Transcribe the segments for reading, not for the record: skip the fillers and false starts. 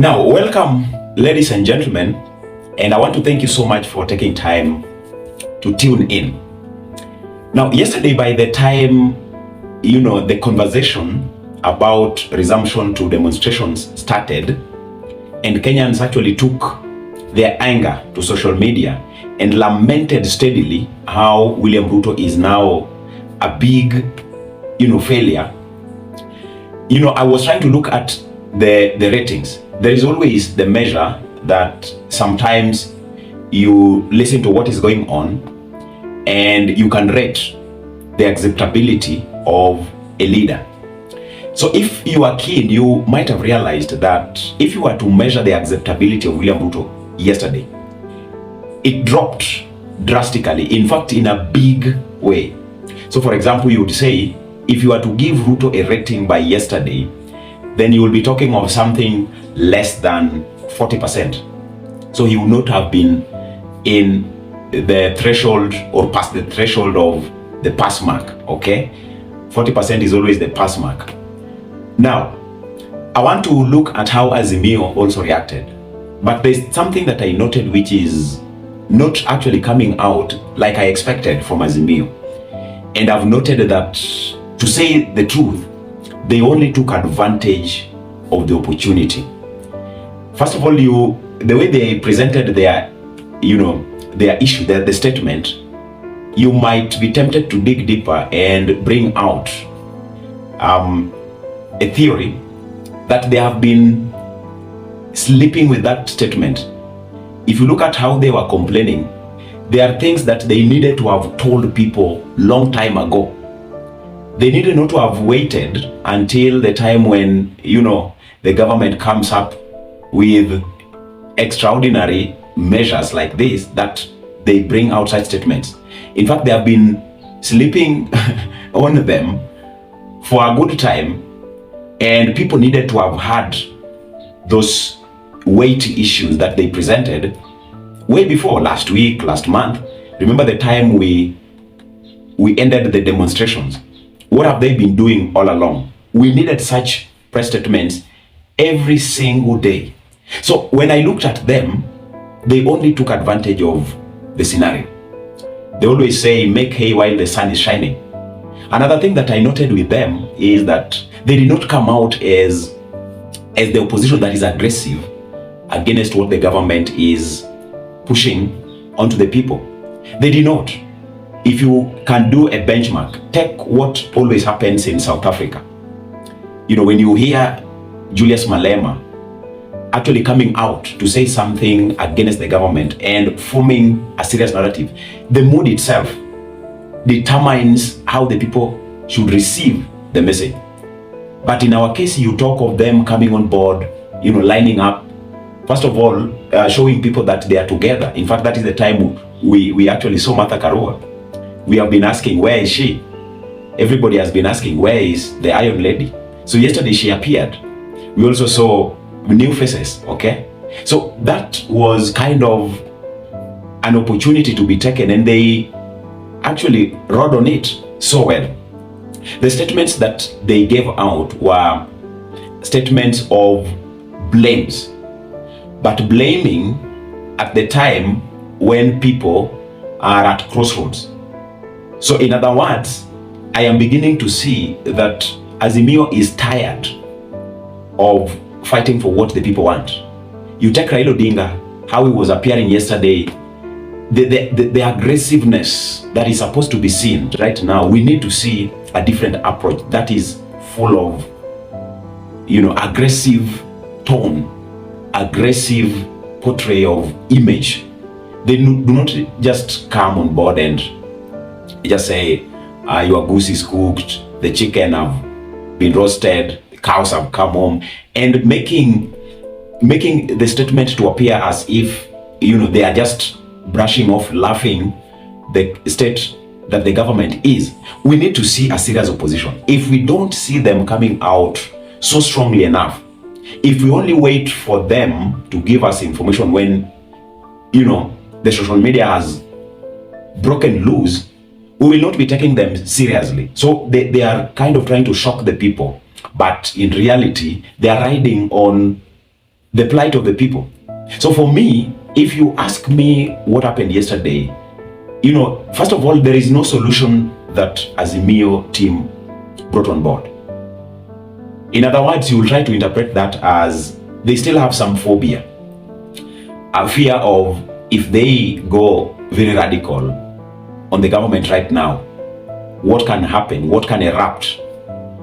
Now, welcome, ladies and gentlemen, and I want to thank you so much for taking time to tune in. Now, yesterday, by the time, the conversation about resumption to demonstrations started, and Kenyans actually took their anger to social media and lamented steadily how William Ruto is now a big, failure. I was trying to look at the ratings. There is always the measure that sometimes you listen to what is going on and you can rate the acceptability of a leader. So if you are keen, you might have realized that if you were to measure the acceptability of William Ruto yesterday, it dropped drastically, in fact, in a big way. So for example, you would say, if you were to give Ruto a rating by yesterday, then you will be talking of something less than 40%. So he would not have been in the threshold or past the threshold of the pass mark, okay? 40% is always the pass mark. Now, I want to look at how Azimio also reacted. But there's something that I noted which is not actually coming out like I expected from Azimio. And I've noted that, to say the truth, they only took advantage of the opportunity. First of all, the way they presented their issue, the statement, you might be tempted to dig deeper and bring out a theory that they have been sleeping with that statement. If you look at how they were complaining, there are things that they needed to have told people long time ago. They needed not to have waited until the time when, the government comes up with extraordinary measures like this, that they bring out such statements. In fact, they have been sleeping on them for a good time, and people needed to have had those weighty issues that they presented way before, last week, last month. Remember the time we ended the demonstrations? What have they been doing all along? We needed such press statements every single day. So when I looked at them, they only took advantage of the scenario. They always say, make hay while the sun is shining. Another thing that I noted with them is that they did not come out as the opposition that is aggressive against what the government is pushing onto the people. They did not. If you can do a benchmark, take what always happens in South Africa. When you hear Julius Malema actually coming out to say something against the government and forming a serious narrative, the mood itself determines how the people should receive the message. But in our case, you talk of them coming on board, lining up. First of all, showing people that they are together. In fact, that is the time we actually saw Martha Karua. We have been asking, where is she? Everybody has been asking, where is the Iron Lady? So yesterday she appeared. We also saw new faces, okay? So that was kind of an opportunity to be taken, and they actually rode on it so well. The statements that they gave out were statements of blames, but blaming at the time when people are at crossroads. So in other words, I am beginning to see that Azimio is tired of fighting for what the people want. You take Raila Odinga, how he was appearing yesterday, the aggressiveness that is supposed to be seen right now. We need to see a different approach that is full of, aggressive tone, aggressive portrayal of image. They do not just come on board and just say, your goose is cooked, the chicken have been roasted, the cows have come home, and making the statement to appear as if, they are just brushing off, laughing the state that the government is. We need to see a serious opposition. If we don't see them coming out so strongly enough, if we only wait for them to give us information when, the social media has broken loose, we will not be taking them seriously. So they are kind of trying to shock the people. But in reality, they are riding on the plight of the people. So for me, if you ask me what happened yesterday, first of all, there is no solution that Azimio team brought on board. In other words, you will try to interpret that as they still have some phobia, a fear of if they go very radical on the government right now, what can happen, what can erupt.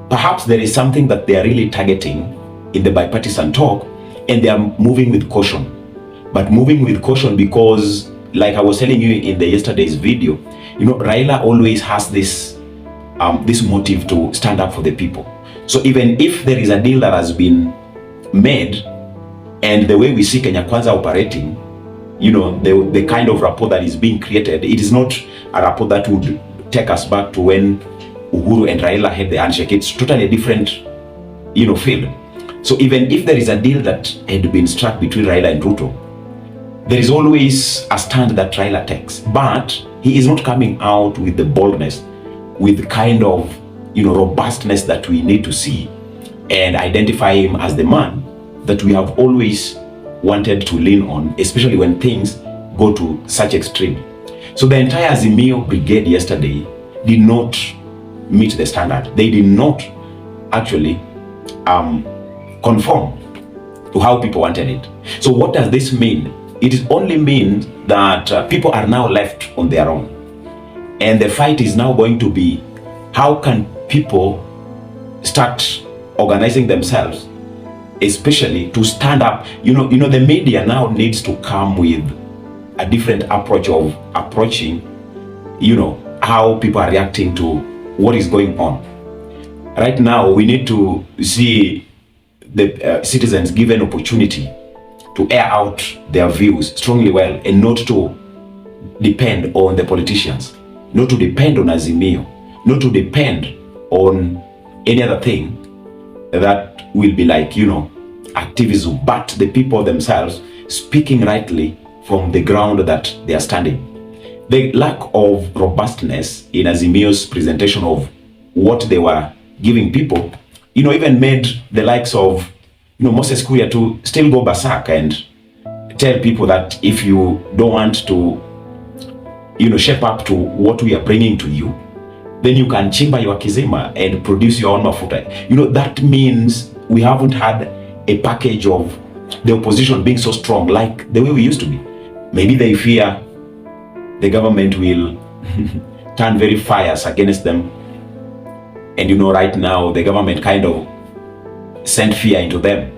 Perhaps there is something that they are really targeting in the bipartisan talk, and they are moving with caution. But moving with caution because, like I was telling you in the yesterday's video, Raila always has this motive to stand up for the people. So even if there is a deal that has been made, and the way we see Kenya Kwanza operating, the kind of rapport that is being created, it is not a rapport that would take us back to when Uhuru and Raila had the handshake. It's totally a different, field. So even if there is a deal that had been struck between Raila and Ruto, there is always a stand that Raila takes. But he is not coming out with the boldness, with the kind of, robustness that we need to see and identify him as the man that we have always wanted to lean on, especially when things go to such extreme. So the entire Azimio brigade yesterday did not meet the standard. They did not actually conform to how people wanted it. So what does this mean? It only means that people are now left on their own. And the fight is now going to be, how can people start organizing themselves, especially to stand up? The media now needs to come with a different approach of approaching, how people are reacting to what is going on. Right now, we need to see the citizens given opportunity to air out their views strongly well, and not to depend on the politicians, not to depend on Azimio, not to depend on any other thing that will be like, activism, but the people themselves speaking rightly from the ground that they are standing. The lack of robustness in Azimio's presentation of what they were giving people, even made the likes of, Moses Kuria to still go berserk and tell people that if you don't want to, shape up to what we are bringing to you, then you can chimba your kizima and produce your own mafuta. That means we haven't had a package of the opposition being so strong like the way we used to be. Maybe they fear the government will turn very fierce against them. And right now the government kind of send fear into them.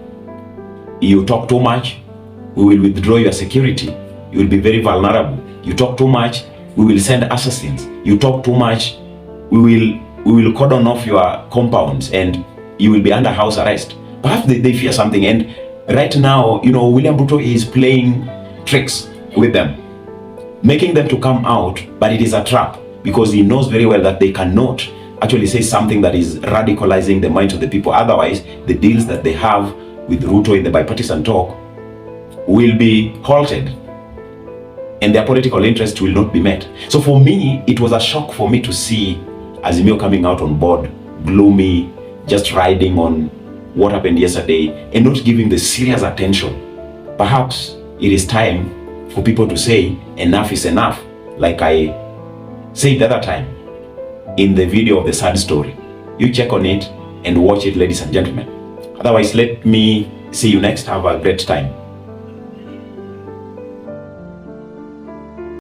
You talk too much, we will withdraw your security. You will be very vulnerable. You talk too much, we will send assassins. You talk too much, we will cordon off your compounds and you will be under house arrest. Perhaps they fear something. And right now, William Ruto is playing tricks with them, making them to come out, but it is a trap because he knows very well that they cannot actually say something that is radicalizing the minds of the people. Otherwise, the deals that they have with Ruto in the bipartisan talk will be halted and their political interest will not be met. So for me, it was a shock for me to see Azimio coming out on board, gloomy, just riding on what happened yesterday and not giving the serious attention. Perhaps it is time for people to say enough is enough, like I said the other time in the video of the sad story. You check on it and watch it, ladies and gentlemen. Otherwise, let me see you next. Have a great time.